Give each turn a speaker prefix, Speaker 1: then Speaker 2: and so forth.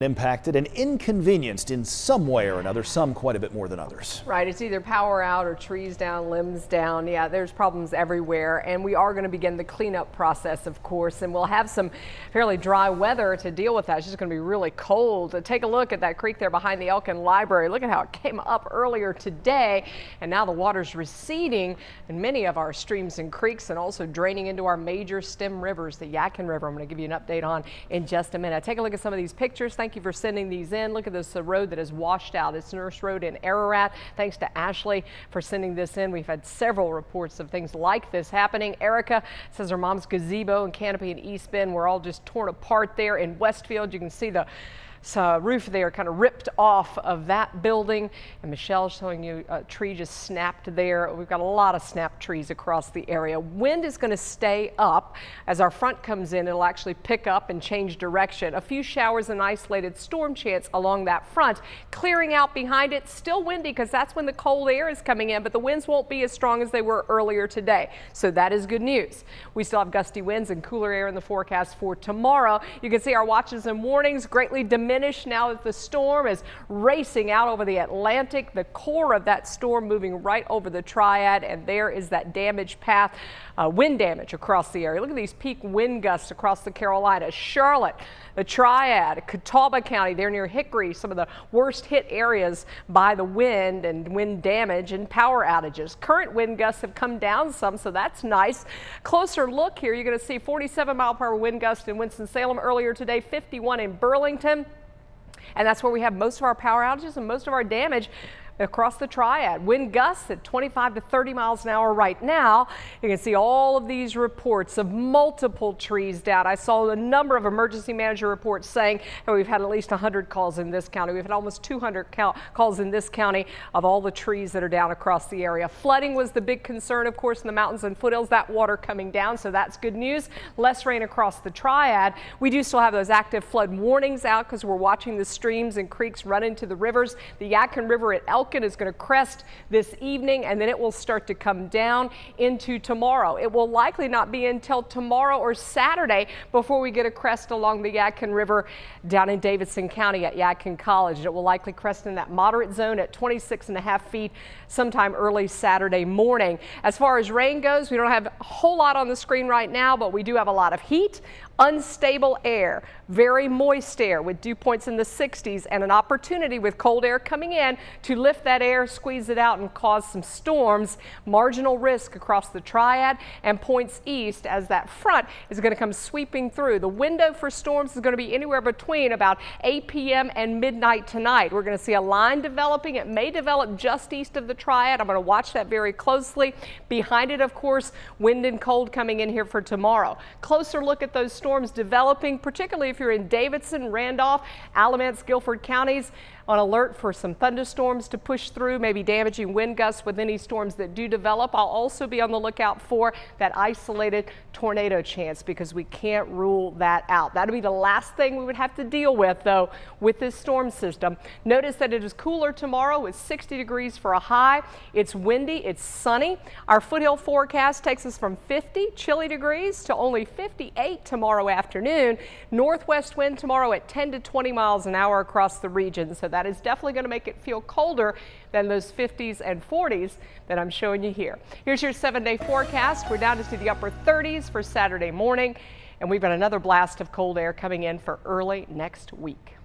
Speaker 1: Impacted and inconvenienced in some way or another, some quite a bit more than others.
Speaker 2: Right, it's either power out or trees down, limbs down. Yeah, there's problems everywhere, and we are going to begin the cleanup process, of course, and we'll have some fairly dry weather to deal with that. It's just going to be really cold. Take a look at that creek there behind the Elkin Library. Look at how it came up earlier today, and now the water's receding in many of our streams and creeks and also draining into our major stem rivers, the Yadkin River. I'm going to give you an update on in just a minute. Take a look at some of these pictures. Thank you for sending these in. Look at this road that is washed out. It's Nurse Road in Ararat. Thanks to Ashley for sending this in. We've had several reports of things like this happening. Erica says her mom's gazebo and canopy in East Bend were all just torn apart there. In Westfield, you can see the roof there kind of ripped off of that building, and Michelle's showing you a tree just snapped there. We've got a lot of snapped trees across the area. Wind is going to stay up as our front comes in. It'll actually pick up and change direction. A few showers and isolated storm chance along that front. Clearing out behind it, still windy because that's when the cold air is coming in, but the winds won't be as strong as they were earlier today. So that is good news. We still have gusty winds and cooler air in the forecast for tomorrow. You can see our watches and warnings greatly diminished now that the storm is racing out over the Atlantic. The core of that storm moving right over the Triad, and there is that damaged path, wind damage across the area. Look at these peak wind gusts across the Carolinas. Charlotte, the Triad, Catawba County, they're near Hickory, some of the worst hit areas by the wind and wind damage and power outages. Current wind gusts have come down some, so that's nice. Closer look here, you're going to see 47-mile-per-hour wind gust in Winston-Salem earlier today, 51 in Burlington. And that's where we have most of our power outages and most of our damage across the Triad. Wind gusts at 25 to 30 miles an hour right now. You can see all of these reports of multiple trees down. I saw a number of emergency manager reports saying that we've had at least 100 calls in this county. We've had almost 200 calls in this county of all the trees that are down across the area. Flooding was the big concern, of course, in the mountains and foothills. That water coming down, so that's good news. Less rain across the Triad. We do still have those active flood warnings out because we're watching the streams and creeks run into the rivers. The Yadkin River at Elkin is going to crest this evening, and then it will start to come down into tomorrow. It will likely not be until tomorrow or Saturday before we get a crest along the Yadkin River down in Davidson County at Yadkin College. It will likely crest in that moderate zone at 26.5 feet sometime early Saturday morning. As far as rain goes, we don't have a whole lot on the screen right now, but we do have a lot of heat, unstable air, very moist air with dew points in the 60s, and an opportunity with cold air coming in to lift that air, squeeze it out, and cause some storms. Marginal risk across the Triad and points east as that front is going to come sweeping through. The window for storms is going to be anywhere between about 8 p.m. and midnight tonight. We're going to see a line developing. It may develop just east of the Triad. I'm going to watch that very closely. Behind it, of course, wind and cold coming in here for tomorrow. Closer look at those storms developing, particularly if you're in Davidson, Randolph, Alamance, Guilford counties. On alert for some thunderstorms to push through, maybe damaging wind gusts with any storms that do develop. I'll also be on the lookout for that isolated tornado chance because we can't rule that out. That'll be the last thing we would have to deal with, though, with this storm system. Notice that it is cooler tomorrow with 60 degrees for a high. It's windy, it's sunny. Our foothill forecast takes us from 50 chilly degrees to only 58 tomorrow afternoon. Northwest wind tomorrow at 10 to 20 miles an hour across the region. So that is definitely going to make it feel colder than those 50s and 40s that I'm showing you here. Here's your 7-day forecast. We're down into the upper 30s for Saturday morning, and we've got another blast of cold air coming in for early next week.